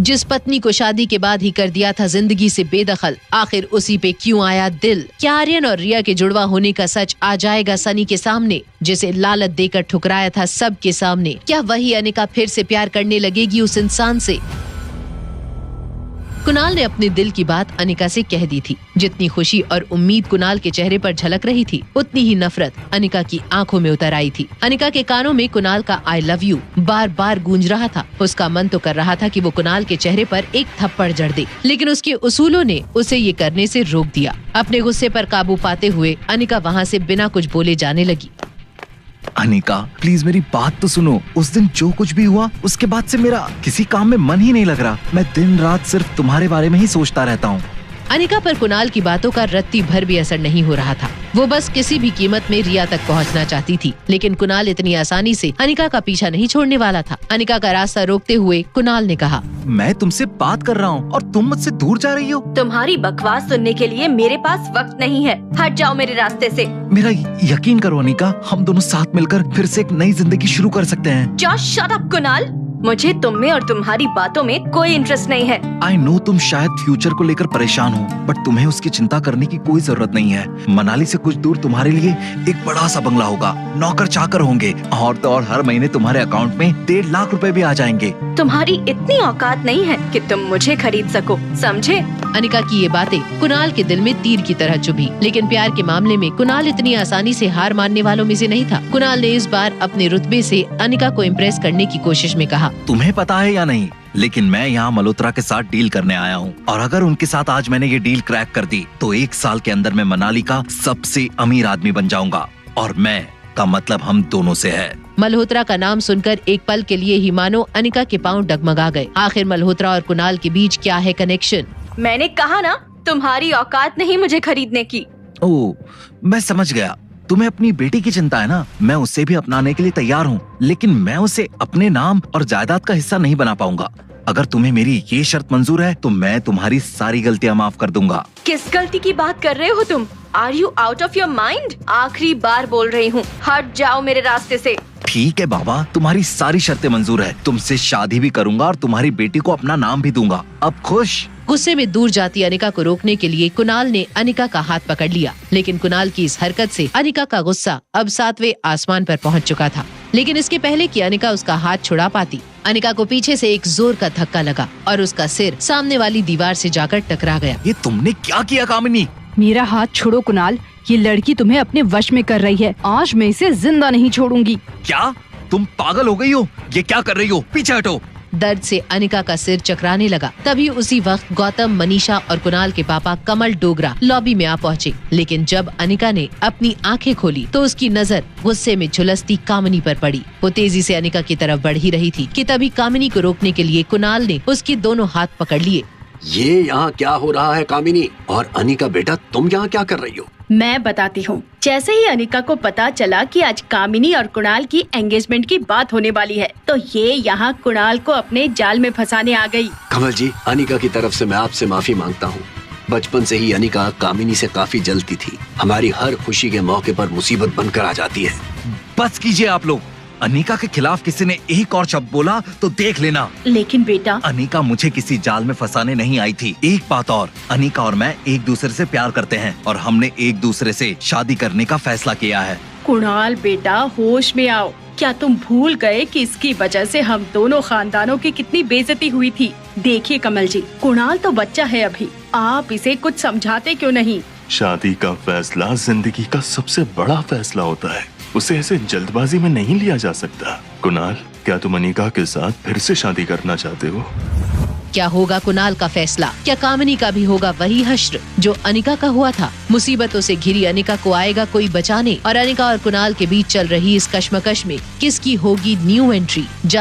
जिस पत्नी को शादी के बाद ही कर दिया था जिंदगी से बेदखल, आखिर उसी पे क्यों आया दिल? क्या आर्यन और रिया के जुड़वा होने का सच आ जाएगा सनी के सामने, जिसे लालच देकर ठुकराया था सबके सामने? क्या वही अनिका फिर से प्यार करने लगेगी उस इंसान से? कुणाल ने अपने दिल की बात अनिका से कह दी थी। जितनी खुशी और उम्मीद कुणाल के चेहरे पर झलक रही थी, उतनी ही नफरत अनिका की आंखों में उतर आई थी। अनिका के कानों में कुणाल का आई लव यू बार बार गूंज रहा था। उसका मन तो कर रहा था कि वो कुणाल के चेहरे पर एक थप्पड़ जड़ दे, लेकिन उसके उसूलों ने उसे ये करने से रोक दिया। अपने गुस्से पर काबू पाते हुए अनिका वहाँ से बिना कुछ बोले जाने लगी। अनिका प्लीज मेरी बात तो सुनो। उस दिन जो कुछ भी हुआ उसके बाद से मेरा किसी काम में मन ही नहीं लग रहा। मैं दिन रात सिर्फ तुम्हारे बारे में ही सोचता रहता हूँ। अनिका पर कुणाल की बातों का रत्ती भर भी असर नहीं हो रहा था। वो बस किसी भी कीमत में रिया तक पहुंचना चाहती थी, लेकिन कुणाल इतनी आसानी से अनिका का पीछा नहीं छोड़ने वाला था। अनिका का रास्ता रोकते हुए कुणाल ने कहा, मैं तुमसे बात कर रहा हूँ और तुम मुझसे दूर जा रही हो। तुम्हारी बकवास सुनने के लिए मेरे पास वक्त नहीं है। हट जाओ मेरे रास्ते से। मेरा यकीन करो अनिका, हम दोनों साथ मिलकर फिर से एक नई जिंदगी शुरू कर सकते हैं। जस्ट शट अप कुणाल, मुझे तुम में और तुम्हारी बातों में कोई इंटरेस्ट नहीं है। आई नो तुम शायद फ्यूचर को लेकर परेशान हो, बट तुम्हें उसकी चिंता करने की कोई जरूरत नहीं है। मनाली से कुछ दूर तुम्हारे लिए एक बड़ा सा बंगला होगा, नौकर चाकर होंगे और तो और हर महीने तुम्हारे अकाउंट में 1.5 लाख रुपए भी आ जाएंगे। तुम्हारी इतनी औकात नहीं है कि तुम मुझे खरीद सको, समझे? अनिका की ये बातें कुणाल के दिल में तीर की तरह चुभी, लेकिन प्यार के मामले में कुणाल इतनी आसानी से हार मानने वालों में से नहीं था। कुणाल ने इस बार अपने रुतबे से अनिका को इम्प्रेस करने की कोशिश में कहा, तुम्हें पता है या नहीं, लेकिन मैं यहाँ मल्होत्रा के साथ डील करने आया हूँ और अगर उनके साथ आज मैंने ये डील क्रैक कर दी तो 1 साल के अंदर मैं मनाली का सबसे अमीर आदमी बन जाऊंगा। और मैं का मतलब हम दोनों से है। मल्होत्रा का नाम सुनकर एक पल के लिए ही मानो अनिका के पांव डगमगा गए। आखिर मल्होत्रा और कुणाल के बीच क्या है कनेक्शन? मैंने कहा ना, तुम्हारी औकात नहीं मुझे खरीदने की। ओह, मैं समझ गया। तुम्हें अपनी बेटी की चिंता है ना, मैं उसे भी अपनाने के लिए तैयार हूँ, लेकिन मैं उसे अपने नाम और जायदाद का हिस्सा नहीं बना पाऊंगा। अगर तुम्हें मेरी ये शर्त मंजूर है तो मैं तुम्हारी सारी गलतियाँ माफ कर दूंगा। किस गलती की बात कर रहे हो तुम? Are you out of your mind? आखिरी बार बोल रही हूँ, हट जाओ मेरे रास्ते से। ठीक है बाबा, तुम्हारी सारी शर्तें मंजूर है। तुमसे शादी भी करूंगा और तुम्हारी बेटी को अपना नाम भी दूंगा। अब खुश? गुस्से में दूर जाती अनिका को रोकने के लिए कुणाल ने अनिका का हाथ पकड़ लिया, लेकिन कुणाल की इस हरकत से अनिका का गुस्सा अब 7वें आसमान पर पहुंच चुका था। लेकिन इसके पहले कि अनिका उसका हाथ छुड़ा पाती, अनिका को पीछे से एक जोर का धक्का लगा और उसका सिर सामने वाली दीवार से जाकर टकरा गया। ये तुमने क्या किया कामिनी? मेरा हाथ छोड़ो कुणाल, ये लड़की तुम्हें अपने वश में कर रही है। आज मैं इसे जिंदा नहीं छोड़ूंगी। क्या तुम पागल हो गई हो? ये क्या कर रही हो? पीछे हटो। दर्द से अनिका का सिर चकराने लगा। तभी उसी वक्त गौतम, मनीषा और कुणाल के पापा कमल डोगरा लॉबी में आ पहुँचे। लेकिन जब अनिका ने अपनी आंखें खोली तो उसकी नजर गुस्से में झुलसती कामिनी पर पड़ी। वो तेजी से अनिका की तरफ बढ़ ही रही थी कि तभी कामिनी को रोकने के लिए कुणाल ने उसकी दोनों हाथ पकड़ लिए। ये यहाँ क्या हो रहा है कामिनी? और अनिका बेटा, तुम यहाँ क्या कर रही हो? मैं बताती हूँ। जैसे ही अनिका को पता चला कि आज कामिनी और कुणाल की एंगेजमेंट की बात होने वाली है, तो ये यहाँ कुणाल को अपने जाल में फंसाने आ गई। कमल जी, अनिका की तरफ से मैं आपसे माफी मांगता हूँ। बचपन से ही अनिका कामिनी से काफी जलती थी। हमारी हर खुशी के मौके पर मुसीबत बनकर आ जाती है। बस कीजिए आप लोग। अनिका के खिलाफ किसी ने एक और शब्द बोला तो देख लेना। लेकिन बेटा, अनिका मुझे किसी जाल में फंसाने नहीं आई थी। एक बात और, अनिका और मैं एक दूसरे से प्यार करते हैं और हमने एक दूसरे से शादी करने का फैसला किया है। कुणाल बेटा, होश में आओ। क्या तुम भूल गए कि इसकी वजह से हम दोनों खानदानों की कितनी बेइज्जती हुई थी? देखिए कमल जी, कुणाल तो बच्चा है अभी, आप इसे कुछ समझाते क्यों नहीं? शादी का फैसला जिंदगी का सबसे बड़ा फैसला होता है, उसे ऐसे जल्दबाजी में नहीं लिया जा सकता। कुणाल, क्या तुम अनिका के साथ फिर से शादी करना चाहते हो? क्या होगा कुणाल का फैसला? क्या कामिनी का भी होगा वही हश्र जो अनिका का हुआ था? मुसीबतों से घिरी अनिका को आएगा कोई बचाने? और अनिका और कुणाल के बीच चल रही इस कश्मकश में किसकी होगी न्यू एंट्री?